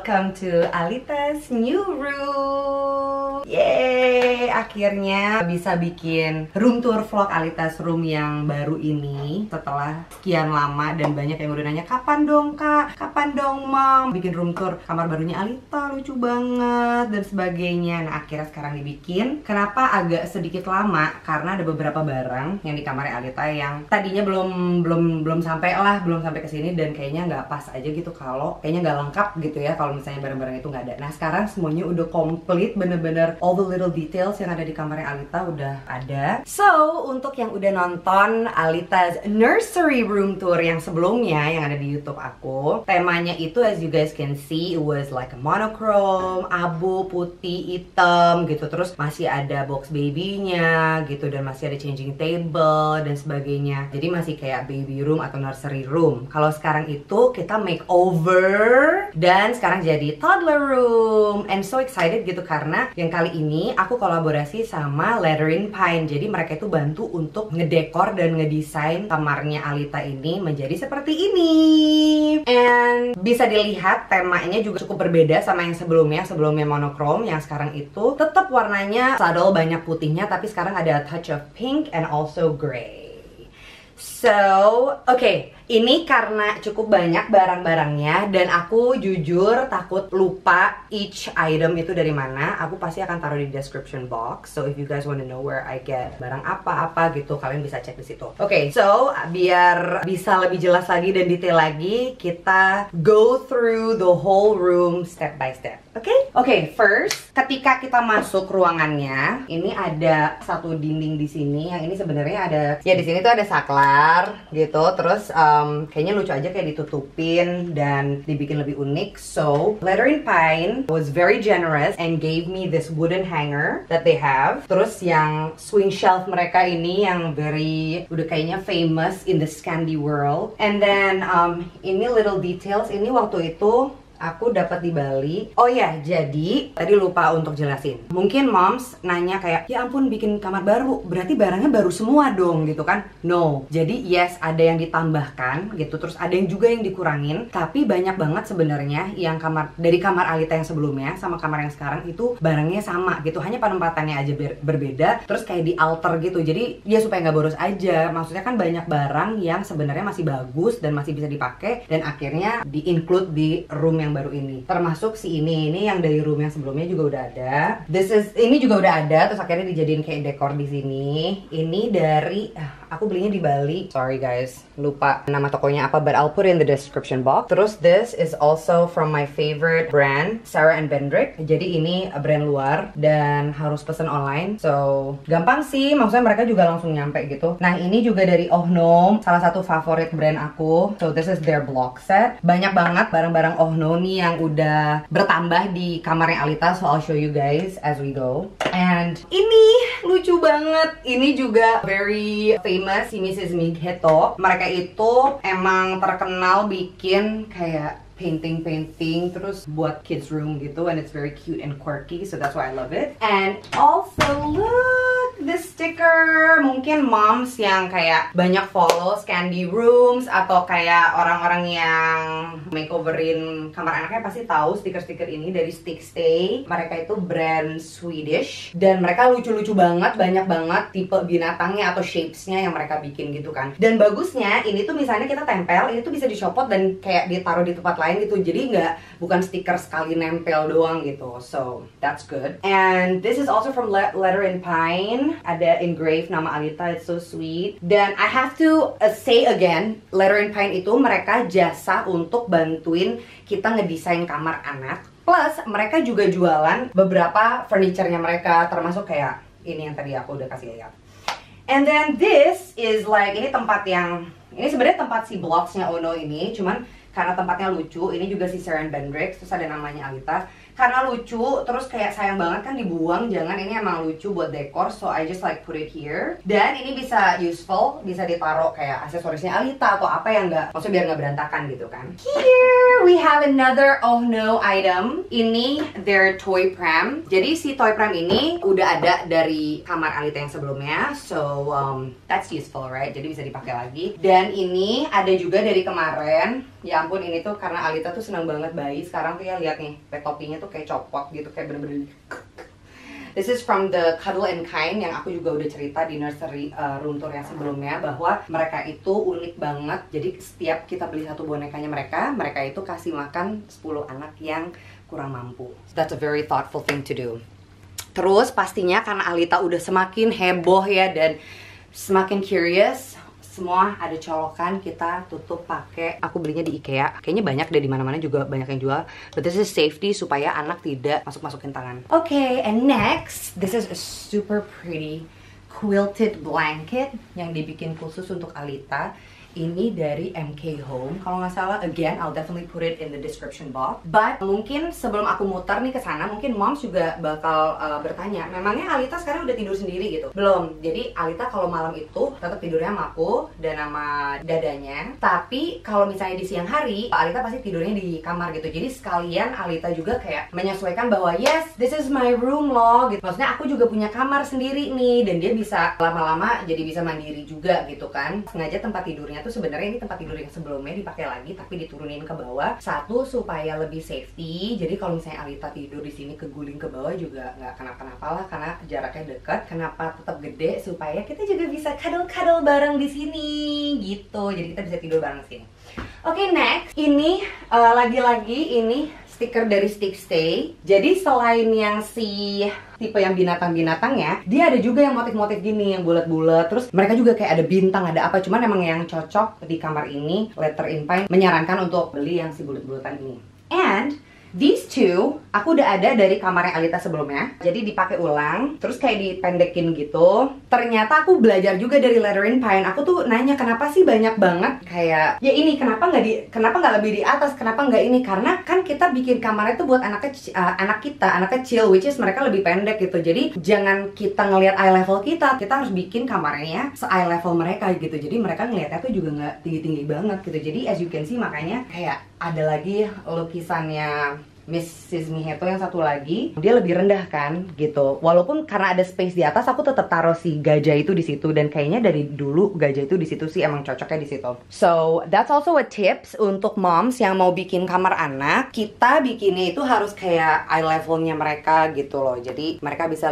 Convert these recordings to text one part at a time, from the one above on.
welcome to Alita's new room. Yeay, akhirnya bisa bikin room tour vlog Alita's room yang baru ini setelah sekian lama dan banyak yang udah nanya, kapan dong kak, kapan dong mom bikin room tour kamar barunya Alita, lucu banget dan sebagainya. Nah akhirnya sekarang dibikin. Kenapa agak sedikit lama? Karena ada beberapa barang yang di kamarnya Alita yang tadinya belum sampai ke sini dan kayaknya nggak pas aja gitu, kalau kayaknya nggak lengkap gitu ya kalau misalnya barang-barang itu nggak ada. Nah sekarang semuanya udah komplit, bener-bener all the little details yang ada di kamarnya Alita udah ada. So untuk yang udah nonton Alita's nursery room tour yang sebelumnya yang ada di YouTube aku, temanya itu as you guys can see it was like a monochrome, abu, putih, hitam gitu. Terus masih ada box babynya gitu dan masih ada changing table dan sebagainya. Jadi masih kayak baby room atau nursery room. Kalau sekarang itu kita makeover dan sekarang jadi toddler room. And so excited gitu karena yang kali ini aku kolaborasi sama Lettering Pine. Jadi mereka itu bantu untuk ngedekor dan ngedesain kamarnya Alita ini menjadi seperti ini. And bisa dilihat temanya juga cukup berbeda sama yang sebelumnya. Sebelumnya monochrome, yang sekarang itu tetap warnanya subtle, banyak putihnya, tapi sekarang ada a touch of pink and also gray. So, oke, ini karena cukup banyak barang-barangnya dan aku jujur takut lupa each item itu dari mana. Aku pasti akan taruh di description box. So if you guys want to know where I get barang apa-apa gitu, kalian bisa cek di situ. Oke, so biar bisa lebih jelas lagi dan detail lagi, kita go through the whole room step by step. Oke, first ketika kita masuk ruangannya, ini ada satu dinding di sini. Yang ini sebenarnya ada, ya di sini tuh ada saklar gitu. Terus kayaknya lucu aja kayak ditutupin dan dibikin lebih unik. So Lettering Pine was very generous and gave me this wooden hanger that they have. Terus yang swing shelf mereka ini yang udah kayaknya famous in the Scandi world. And then ini little details, ini waktu itu aku dapat di Bali. Oh ya, jadi tadi lupa untuk jelasin. Mungkin moms nanya kayak, ya ampun bikin kamar baru, berarti barangnya baru semua dong gitu kan? No. Jadi yes, ada yang ditambahkan gitu, terus ada yang juga yang dikurangin. Tapi banyak banget sebenarnya yang dari kamar Alita yang sebelumnya sama kamar yang sekarang itu barangnya sama gitu. Hanya penempatannya aja berbeda. Terus kayak di alter gitu. Jadi ya supaya nggak boros aja. Maksudnya kan banyak barang yang sebenarnya masih bagus dan masih bisa dipakai dan akhirnya di-include di room yang baru ini, termasuk si ini yang dari room yang sebelumnya juga udah ada. Ini juga udah ada, terus akhirnya dijadiin kayak dekor di sini. Ini dari aku belinya di Bali. Sorry guys, lupa nama tokonya apa, but I'll put in the description box. Terus this is also from my favorite brand, Sarah and Bendrick. Jadi ini brand luar dan harus pesen online. So gampang sih, maksudnya mereka juga langsung nyampe gitu. Nah ini juga dari Ohno, salah satu favorit brand aku. So this is their block set. Banyak banget barang-barang Ohno nih yang udah bertambah di kamarnya Alita. So I'll show you guys as we go. And ini lucu banget. Ini juga very famous, si Mrs. Migheto. Mereka itu emang terkenal bikin kayak painting terus buat kids room gitu, and it's very cute and quirky, so that's why I love it. And also look, this sticker. Mungkin moms yang kayak banyak follow Scandi rooms atau kayak orang-orang yang makeoverin kamar anaknya pasti tahu stiker-stiker ini dari Stick Stay. Mereka itu brand Swedish dan mereka lucu-lucu banget, banyak banget tipe binatangnya atau shapesnya yang mereka bikin gitu kan. Dan bagusnya ini tuh misalnya kita tempel, ini tuh bisa dicopot dan kayak ditaruh di tempat lain gitu, jadi bukan stiker sekali nempel doang gitu. So that's good. And this is also from Lettering Pine. Ada engrave nama Alita, it's so sweet. Dan I have to say again, Lettering Pine itu mereka jasa untuk bantuin kita ngedesain kamar anak. Plus mereka juga jualan beberapa furniture-nya mereka, termasuk kayak ini yang tadi aku udah kasih lihat. And then this is like, ini sebenarnya tempat si blocks-nya Ohno ini, cuman karena tempatnya lucu, ini juga si Sarah and Bendrick, terus ada namanya Alita. Karena lucu, terus kayak sayang banget kan dibuang, jangan, ini emang lucu buat dekor, so I just like put it here. Dan ini bisa useful, bisa ditaruh kayak aksesorisnya Alita atau apa yang maksudnya biar nggak berantakan gitu kan. Here we have another Ohno item. Ini their toy pram. Jadi si toy pram ini udah ada dari kamar Alita yang sebelumnya, so that's useful right, jadi bisa dipakai lagi. Dan ini ada juga dari kemarin Ya ampun, ini tuh karena Alita tuh senang banget bayi. Sekarang tuh ya lihat nih, topinya tuh kayak copot gitu, kayak bener-bener. This is from the Cuddle and Kind yang aku juga udah cerita di nursery room tour yang sebelumnya, bahwa mereka itu unik banget. Jadi setiap kita beli satu bonekanya mereka itu kasih makan 10 anak yang kurang mampu. So that's a very thoughtful thing to do. Terus pastinya karena Alita udah semakin heboh ya dan semakin curious, semua ada colokan, kita tutup pakai, aku belinya di IKEA. Kayaknya banyak deh, di mana-mana juga banyak yang jual. But this is safety supaya anak tidak masuk-masukin tangan. Okay, and next, this is a super pretty quilted blanket yang dibikin khusus untuk Alita. Ini dari MK Home, kalau nggak salah. Again, I'll definitely put it in the description box. But mungkin sebelum aku muter nih ke sana, mungkin moms juga bakal bertanya, memangnya Alita sekarang udah tidur sendiri gitu? Belum. Jadi Alita kalau malam itu tetap tidurnya sama aku dan sama dadanya. Tapi kalau misalnya di siang hari, Alita pasti tidurnya di kamar gitu. Jadi sekalian Alita juga kayak menyesuaikan bahwa yes, this is my room loh gitu. Maksudnya aku juga punya kamar sendiri nih, dan dia bisa lama-lama jadi bisa mandiri juga gitu kan. Sengaja tempat tidurnya sebenarnya ini tempat tidur yang sebelumnya dipakai lagi tapi diturunin ke bawah. Satu, supaya lebih safety. Jadi kalau misalnya Alita tidur di sini keguling ke bawah juga nggak kenapa-napa lah karena jaraknya dekat. Kenapa tetap gede? Supaya kita juga bisa cuddle-cuddle bareng di sini gitu. Jadi kita bisa tidur bareng di sini. Oke, next. Ini lagi-lagi ini stiker dari Stick Stay. Jadi selain yang si tipe yang binatang-binatangnya, dia ada juga yang motif-motif gini, yang bulat-bulat. Terus mereka juga kayak ada bintang, ada apa. Cuman emang yang cocok di kamar ini, Letter in Pine menyarankan untuk beli yang si bulat-bulatan ini. And these two, aku udah ada dari kamarnya Alita sebelumnya. Jadi dipakai ulang, terus kayak dipendekin gitu. Ternyata aku belajar juga dari Letter in Pine. Aku tuh nanya kenapa sih banyak banget kayak, ya ini kenapa nggak lebih di atas, kenapa nggak ini? Karena kan kita bikin kamarnya tuh buat anak kecil, which is mereka lebih pendek gitu. Jadi jangan kita ngelihat eye level kita harus bikin kamarnya se-eye level mereka gitu. Jadi mereka ngelihatnya tuh juga nggak tinggi-tinggi banget gitu. Jadi as you can see, makanya kayak ada lagi lukisannya Mrs. Miheto yang satu lagi, dia lebih rendah kan gitu. Walaupun karena ada space di atas, aku tetap taruh si gajah itu di situ, dan kayaknya dari dulu gajah itu di situ sih emang cocoknya di situ. So that's also a tips untuk moms yang mau bikin kamar anak. Kita bikinnya itu harus kayak eye levelnya mereka gitu loh. Jadi mereka bisa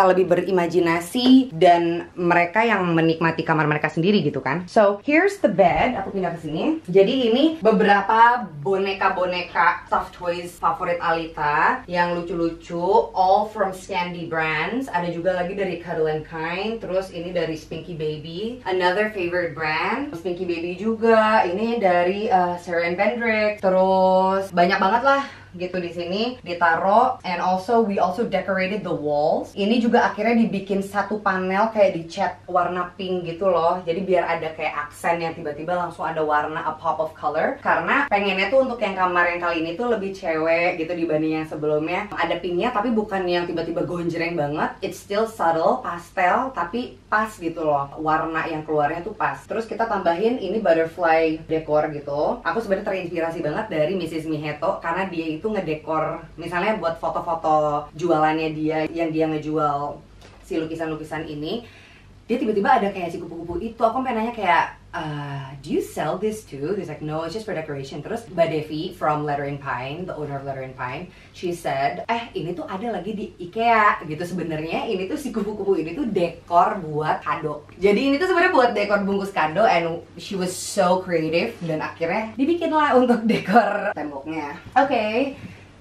lebih berimajinasi dan mereka yang menikmati kamar mereka sendiri gitu kan. So here's the bed. Aku pindah ke sini. Jadi ini beberapa boneka-boneka soft toys favorit Alita yang lucu-lucu, all from Scandi Brands. Ada juga lagi dari Cuddle and Kind. Terus ini dari Spinky Baby, another favorite brand. Spinky Baby juga. Ini dari Sarah & Pendrick. Terus banyak banget lah gitu di sini ditaro. And also we also decorated the walls. Ini juga akhirnya dibikin satu panel kayak dicat warna pink gitu loh. Jadi biar ada kayak aksen yang tiba-tiba langsung ada warna, a pop of color. Karena pengennya tuh untuk yang kamar yang kali ini tuh lebih cewek gitu dibanding yang sebelumnya. Ada pinknya tapi bukan yang tiba-tiba gonjreng banget. It's still subtle, pastel, tapi pas gitu loh. Warna yang keluarnya tuh pas. Terus kita tambahin ini butterfly decor gitu. Aku sebenarnya terinspirasi banget dari Mrs. Miheto karena dia itu ngedekor, misalnya buat foto-foto jualannya dia yang dia ngejual si lukisan-lukisan ini, dia tiba-tiba ada kayak si kupu-kupu itu. Aku pengen nanya kayak, do you sell this too? He's like, no, it's just for decoration. Terus Mbak Devi from Letter in Pine, the owner of Letter in Pine, she said, ini tuh ada lagi di IKEA gitu. Sebenarnya ini tuh si kupu-kupu ini tuh dekor buat kado. Jadi ini tuh sebenarnya buat dekor bungkus kado, and she was so creative, dan akhirnya dibikinlah untuk dekor temboknya. Okay.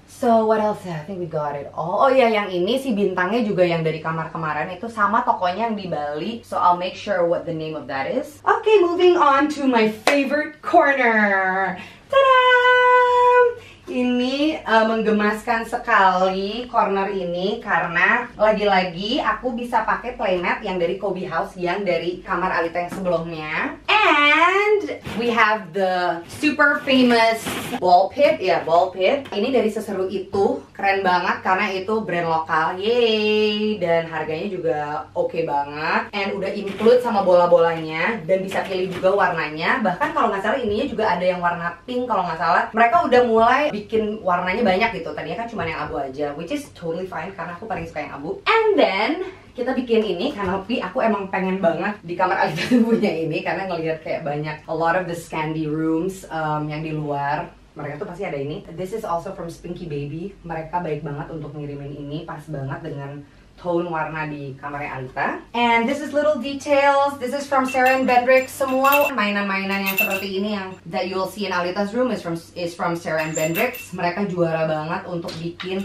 So what else? I think we got it all. Oh iya, yang ini si bintangnya juga yang dari kamar kemarin itu sama tokonya yang di Bali. So I'll make sure what the name of that is. Okay, moving on to my favorite corner. Ta-da! Ini menggemaskan sekali corner ini karena lagi-lagi aku bisa pakai playmat yang dari Kobe House yang dari kamar Alita yang sebelumnya. And we have the super famous ball pit. Ya, ball pit. Ini dari Seseru Itu. Keren banget karena itu brand lokal. Yeay! Dan harganya juga oke banget. And udah include sama bola-bolanya. Dan bisa pilih juga warnanya. Bahkan kalau nggak salah ininya juga ada yang warna pink kalau nggak salah. Mereka udah mulai bikin warnanya banyak gitu. Tadinya kan cuma yang abu aja, which is totally fine karena aku paling suka yang abu. And then kita bikin ini canopy. Aku emang pengen banget di kamar Alita tuh punya ini karena ngelihat kayak banyak a lot of the Scandi rooms yang di luar. Mereka tuh pasti ada ini. This is also from Spinky Baby. Mereka baik banget untuk ngirimin ini, pas banget dengan tone warna di kamarnya Alita. And this is little details. This is from Sarah and Bendrix. Semua mainan-mainan yang seperti ini yang that you will see in Alita's room is from Sarah and Bendrix. Mereka juara banget untuk bikin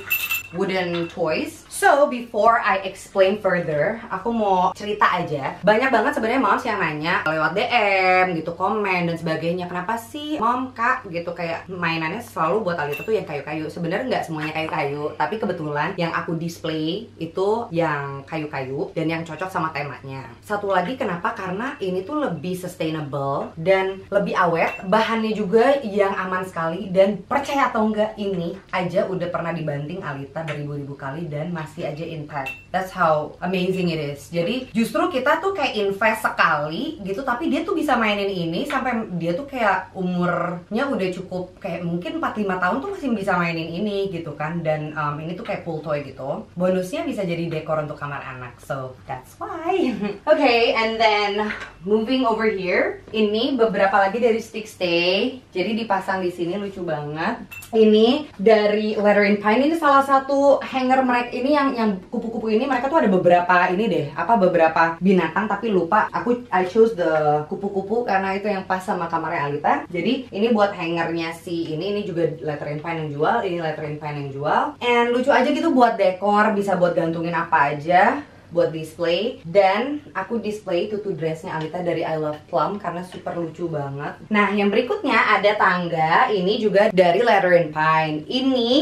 wooden toys. So before I explain further, aku mau cerita aja. Banyak banget sebenarnya moms yang nanya lewat DM gitu, komen dan sebagainya. Kenapa sih mom, kak gitu kayak mainannya selalu buat Alita tuh yang kayu-kayu? Sebenarnya nggak semuanya kayu-kayu, tapi kebetulan yang aku display itu yang kayu-kayu dan yang cocok sama temanya. Satu lagi kenapa? Karena ini tuh lebih sustainable dan lebih awet. Bahannya juga yang aman sekali dan percaya atau enggak ini aja udah pernah dibanting Alita beribu-ribu kali dan masih aja intact. That's how amazing it is. Jadi justru kita tuh kayak invest sekali gitu, tapi dia tuh bisa mainin ini sampai dia tuh kayak umurnya udah cukup kayak mungkin 4-5 tahun tuh masih bisa mainin ini gitu kan. Dan ini tuh kayak pool toy gitu. Bonusnya bisa jadi dekor untuk kamar anak. So that's why. Okay, and then moving over here, ini beberapa lagi dari Stick Stay. Jadi dipasang di sini lucu banget. Ini dari Letter in Pine. Ini salah satu hanger mereka ini yang kupu-kupu ini. Mereka tuh ada beberapa ini deh, beberapa binatang tapi lupa. I chose the kupu-kupu karena itu yang pas sama kamarnya Alita. Jadi ini buat hangernya si ini juga Letter in Pine yang jual, ini Letter in Pine yang jual. And lucu aja gitu buat dekor, bisa buat gantungin apa aja, buat display. Dan aku display tutu dressnya Alita dari I Love Plum karena super lucu banget. Nah yang berikutnya ada tangga, ini juga dari Letter in Pine. Ini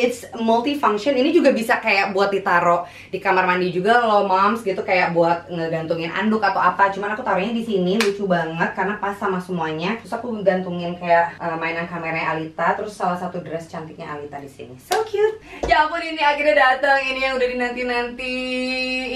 it's multifunction. Ini juga bisa kayak buat ditaro di kamar mandi juga loh moms gitu, kayak buat ngegantungin anduk atau apa. Cuman aku taruhnya di sini, lucu banget karena pas sama semuanya. Terus aku gantungin kayak mainan kameranya Alita, terus salah satu dress cantiknya Alita di sini. So cute. Ya ampun, ini akhirnya datang. Ini yang udah dinanti-nanti.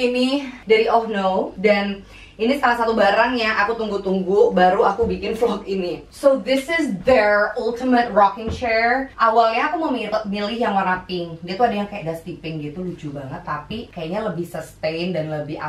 Ini dari Oh No, dan ini salah satu barang yang aku tunggu-tunggu baru aku bikin vlog ini. So this is their ultimate rocking chair. Awalnya aku mau milih yang warna pink. Dia tuh ada yang kayak dusty pink gitu, lucu banget. Tapi kayaknya lebih sustain dan lebih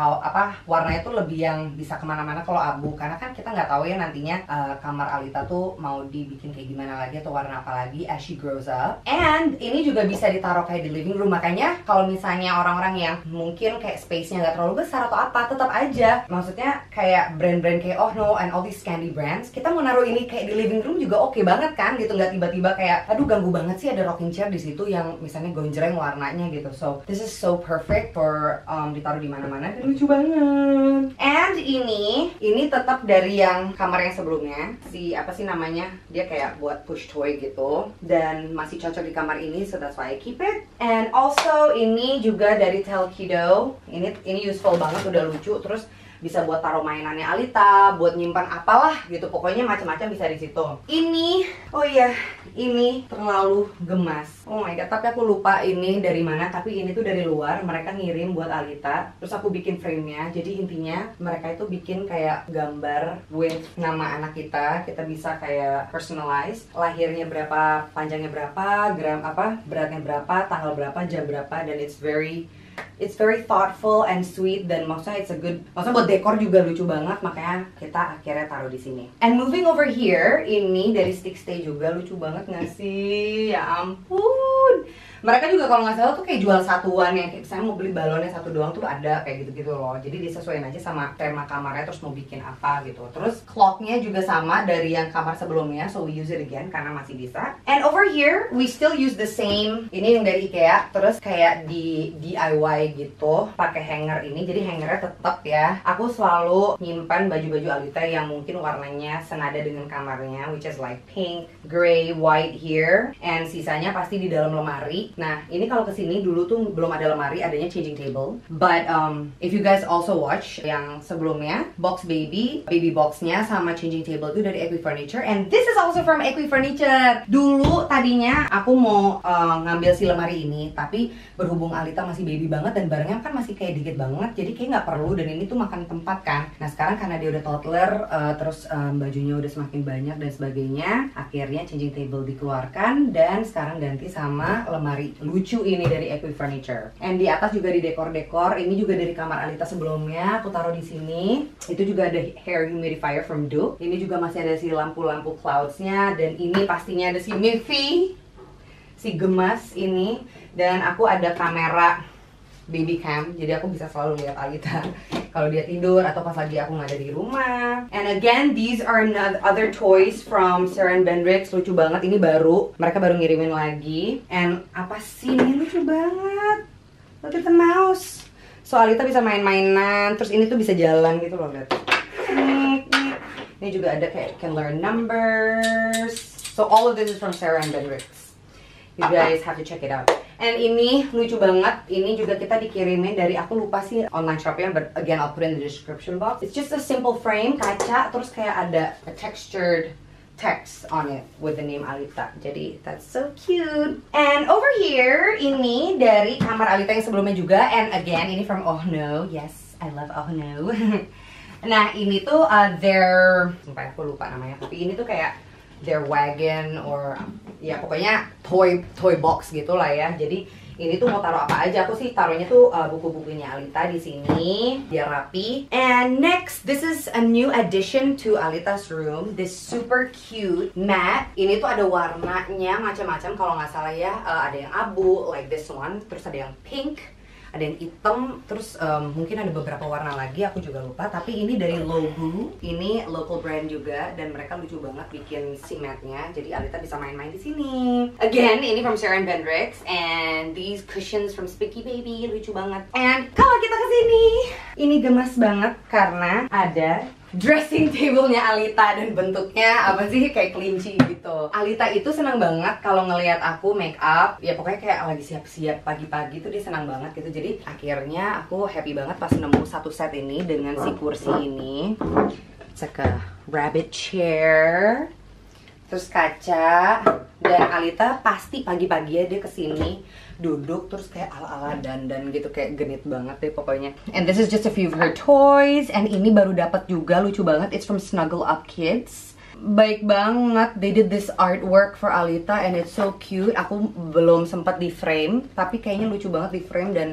warnanya tuh lebih yang bisa kemana-mana kalau abu. Karena kan kita nggak tahu ya nantinya kamar Alita tuh mau dibikin kayak gimana lagi atau warna apa lagi as she grows up. And ini juga bisa ditaruh kayak di living room. Makanya kalau misalnya orang-orang yang mungkin kayak space-nya nggak terlalu besar atau apa, tetap aja. Maksudnya kayak brand-brand kayak Oh No and all these Scandi brands, kita mau naruh ini kayak di living room juga oke banget kan gitu, nggak tiba-tiba kayak aduh ganggu banget sih ada rocking chair di situ yang misalnya gonjreng warnanya gitu. So this is so perfect for ditaruh di mana-mana dan lucu banget. And ini tetap dari yang kamar yang sebelumnya, apa sih namanya, dia kayak buat push toy gitu dan masih cocok di kamar ini, so that's why I keep it. And also ini juga dari Telkido. Ini useful banget, udah lucu, terus bisa buat taruh mainannya Alita, buat nyimpan apalah gitu, pokoknya macam-macam bisa di situ. Ini, oh iya, ini terlalu gemas. Oh my god, tapi aku lupa ini dari mana, tapi ini tuh dari luar, mereka ngirim buat Alita, terus aku bikin frame-nya. Jadi intinya mereka itu bikin kayak gambar with nama anak kita bisa kayak personalize, lahirnya berapa, panjangnya berapa, beratnya berapa, tanggal berapa, jam berapa, dan it's very thoughtful and sweet, dan maksudnya buat dekor juga lucu banget, makanya kita akhirnya taruh di sini. And moving over here, ini dari Stick Stay juga, lucu banget nggak sih? Ya ampun. Mereka juga kalau nggak salah tuh kayak jual satuan yang kayak misalnya mau beli balonnya satu doang tuh ada kayak gitu-gitu loh. Jadi disesuaikan aja sama tema kamarnya, terus mau bikin apa gitu. Terus clocknya juga sama dari yang kamar sebelumnya, so we use it again karena masih bisa. And over here we still use the same. Ini yang dari IKEA, terus kayak di DIY gitu pakai hanger ini. Jadi hangernya tetap ya. Aku selalu nyimpan baju-baju Alita yang mungkin warnanya senada dengan kamarnya, which is like pink, gray, white here, and sisanya pasti di dalam lemari. Nah, ini kalau kesini dulu tuh belum ada lemari, adanya changing table. But if you guys also watch yang sebelumnya, box baby boxnya sama changing table itu dari Equi Furniture, and this is also from Equi Furniture. Dulu tadinya aku mau ngambil si lemari ini, tapi berhubung Alita masih baby banget dan barangnya kan masih kayak dikit banget, jadi kayak nggak perlu, dan ini tuh makan tempat kan. Nah sekarang karena dia udah toddler, terus bajunya udah semakin banyak dan sebagainya, akhirnya changing table dikeluarkan dan sekarang ganti sama lemari lucu ini dari Equi Furniture. And di atas juga di dekor-dekor, ini juga dari kamar Alita sebelumnya, aku taruh di sini. Itu juga ada hair humidifier from Duke. Ini juga masih ada si lampu-lampu cloudsnya, dan ini pastinya ada si Miffy, si gemas ini, dan aku ada kamera baby cam, jadi aku bisa selalu lihat Alita kalau dia tidur atau pas lagi aku nggak ada di rumah. And again, these are other toys from Sarah & Bendrix. Lucu banget, ini baru, mereka baru ngirimin lagi. And apa sih ini, lucu banget, look at the mouse. So Alita bisa main-mainan, terus ini tuh bisa jalan gitu loh, lihat. Ini juga ada kayak can learn numbers. So all of this is from Sarah & Bendrix. You guys have to check it out. And ini lucu banget. Ini juga kita dikirimin dari, aku lupa sih online shopnya, but again I'll put in the description box. It's just a simple frame, kaca, terus kayak ada a textured text on it with the name Alita. Jadi that's so cute. And over here, ini dari kamar Alita yang sebelumnya juga. And again, ini from Oh No. Yes, I love Oh No. Nah ini tuh their, sampai aku lupa namanya, tapi ini tuh kayak their wagon or ya pokoknya toy box gitulah ya. Jadi ini tuh mau taruh apa aja, aku sih taruhnya tuh buku-bukunya Alita di sini biar rapi. And next, this is a new addition to Alita's room, this super cute mat. Ini tuh ada warnanya macam-macam kalau nggak salah ya, ada yang abu like this one, terus ada yang pink, ada yang hitam, terus mungkin ada beberapa warna lagi, aku juga lupa. Tapi ini dari Lobu, ini local brand juga, dan mereka lucu banget bikin si matnya, jadi Alita bisa main-main di sini. Again, ini from Sarah & Bendrix, and these cushions from Spiky Baby, lucu banget. And kalau kita kesini, ini gemas banget karena ada dressing table-nya Alita, dan bentuknya apa sih, kayak kelinci gitu. Alita itu senang banget kalau ngelihat aku make up, ya pokoknya kayak lagi siap-siap pagi-pagi tuh dia senang banget gitu. Jadi akhirnya aku happy banget pas nemu satu set ini dengan si kursi ini. It's like a rabbit chair, terus kaca, dan Alita pasti pagi-pagi ya dia kesini duduk terus kayak ala-ala dandan gitu, kayak genit banget deh pokoknya. And this is just a few of her toys. And ini baru dapat juga, lucu banget, it's from Snuggle Up Kids. Baik banget, they did this artwork for Alita and it's so cute. Aku belum sempat di frame, tapi kayaknya lucu banget di frame, dan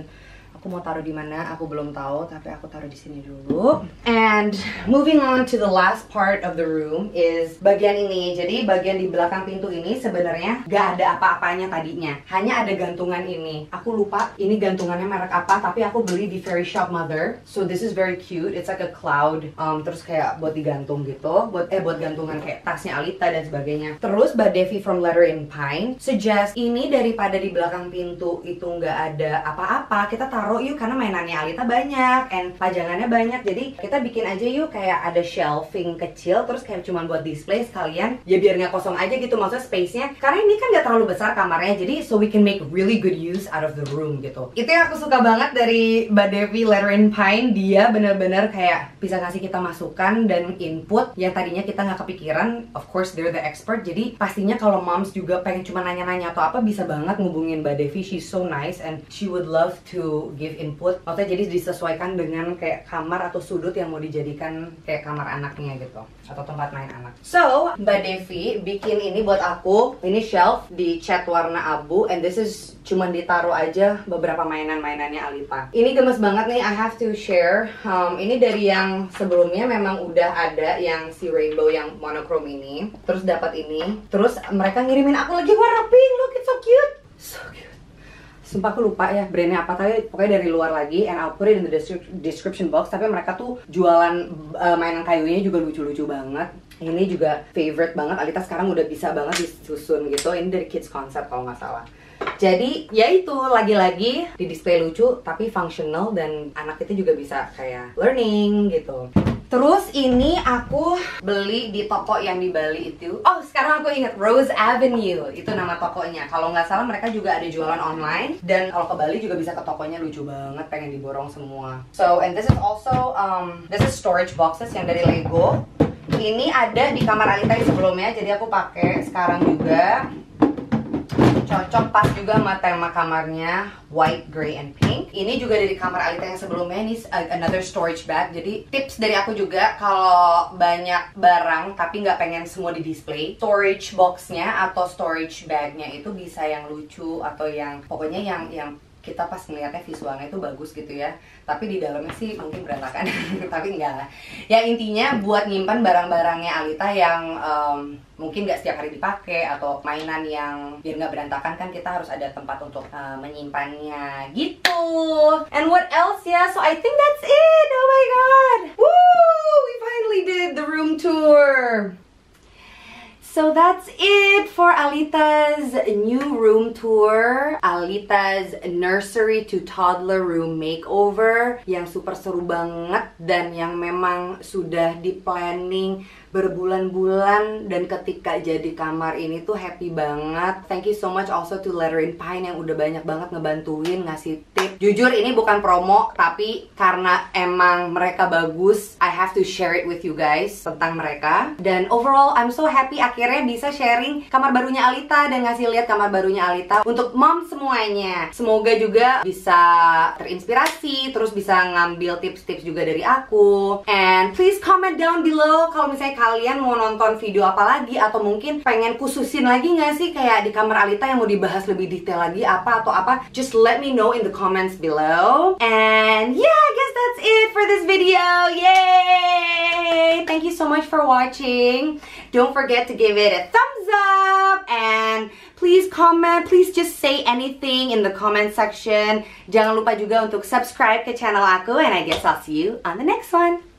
aku mau taruh di mana aku belum tahu, tapi aku taruh di sini dulu. And moving on to the last part of the room is bagian ini. Jadi bagian di belakang pintu ini sebenarnya gak ada apa-apanya tadinya, hanya ada gantungan ini. Aku lupa ini gantungannya merek apa, tapi aku beli di Fairy Shop Mother. So this is very cute. It's like a cloud, terus kayak buat digantung gitu, buat gantungan kayak tasnya Alita dan sebagainya. Terus Mbak Devi from Letter in Pine suggest ini daripada di belakang pintu itu nggak ada apa-apa, kita taruh yuk, karena mainannya Alita banyak and pajangannya banyak, jadi kita bikin aja yuk kayak ada shelving kecil, terus kayak cuman buat display sekalian ya, biar nggak kosong aja gitu, maksudnya space-nya, karena ini kan nggak terlalu besar kamarnya, jadi so we can make really good use out of the room gitu. Itu yang aku suka banget dari Mbak Devi Letter in Pine, dia bener-bener kayak bisa ngasih kita masukan dan input yang tadinya kita nggak kepikiran. Of course they're the expert, jadi pastinya kalau moms juga pengen cuma nanya-nanya atau apa, bisa banget ngubungin Mbak Devi. She's so nice and she would love to give input, maksudnya jadi disesuaikan dengan kayak kamar atau sudut yang mau dijadikan kayak kamar anaknya gitu, atau tempat main anak. So Mbak Devi bikin ini buat aku, ini shelf di cat warna abu, and this is cuman ditaruh aja beberapa mainan-mainannya Alita. Ini gemes banget nih, I have to share. Ini dari yang sebelumnya memang udah ada yang si rainbow yang monochrome ini, terus dapat ini, terus mereka ngirimin aku lagi warna pink. Look, it's so cute, so cute. Sumpah aku lupa ya brandnya apa, tapi pokoknya dari luar lagi, and I'll put it in the description box. Tapi mereka tuh jualan mainan kayunya juga lucu-lucu banget. Ini juga favorite banget, Alita sekarang udah bisa banget disusun gitu. Ini dari Kids Concept kalau nggak salah. Jadi ya itu, lagi-lagi di display lucu tapi functional, dan anak itu juga bisa kayak learning gitu. Terus ini aku beli di toko yang di Bali itu. Oh, sekarang aku ingat, Rose Avenue itu nama tokonya. Kalau nggak salah mereka juga ada jualan online. Dan kalau ke Bali juga bisa ke tokonya, lucu banget, pengen diborong semua. So, and this is also this is storage boxes yang dari Lego. Ini ada di kamar Alita yang sebelumnya, jadi aku pakai sekarang juga. Cocok pas juga sama tema kamarnya white, gray, and pink. Ini juga dari kamar Alita yang sebelumnya. Ini another storage bag. Jadi tips dari aku juga, kalau banyak barang tapi nggak pengen semua di display, storage boxnya atau storage bagnya itu bisa yang lucu atau yang pokoknya yang kita pas ngeliatnya visualnya itu bagus gitu ya, tapi di dalamnya sih mungkin berantakan. Tapi enggak lah ya, intinya buat nyimpan barang-barangnya Alita yang mungkin nggak setiap hari dipakai, atau mainan yang biar nggak berantakan, kan kita harus ada tempat untuk menyimpannya gitu. And what else ya, so I think that's it. Oh my god, woo, we finally did the room tour. So that's it for Alita's new room tour, Alita's nursery to toddler room makeover, yang super seru banget dan yang memang sudah di planning berbulan-bulan, dan ketika jadi kamar ini tuh happy banget. Thank you so much also to Letter in Pine yang udah banyak banget ngebantuin, ngasih tip. Jujur ini bukan promo, tapi karena emang mereka bagus, I have to share it with you guys tentang mereka. Dan overall I'm so happy akhirnya bisa sharing kamar barunya Alita dan ngasih lihat kamar barunya Alita untuk mom semuanya. Semoga juga bisa terinspirasi, terus bisa ngambil tips-tips juga dari aku. And please comment down below kalau misalnya kalian mau nonton video apa lagi, atau mungkin pengen khususin lagi nggak sih kayak di kamar Alita yang mau dibahas lebih detail lagi apa atau apa. Just let me know in the comments below. And yeah, I guess that's it for this video. Yay! Thank you so much for watching. Don't forget to give it a thumbs up, and please comment, please just say anything in the comment section. Jangan lupa juga untuk subscribe ke channel aku, and I guess I'll see you on the next one.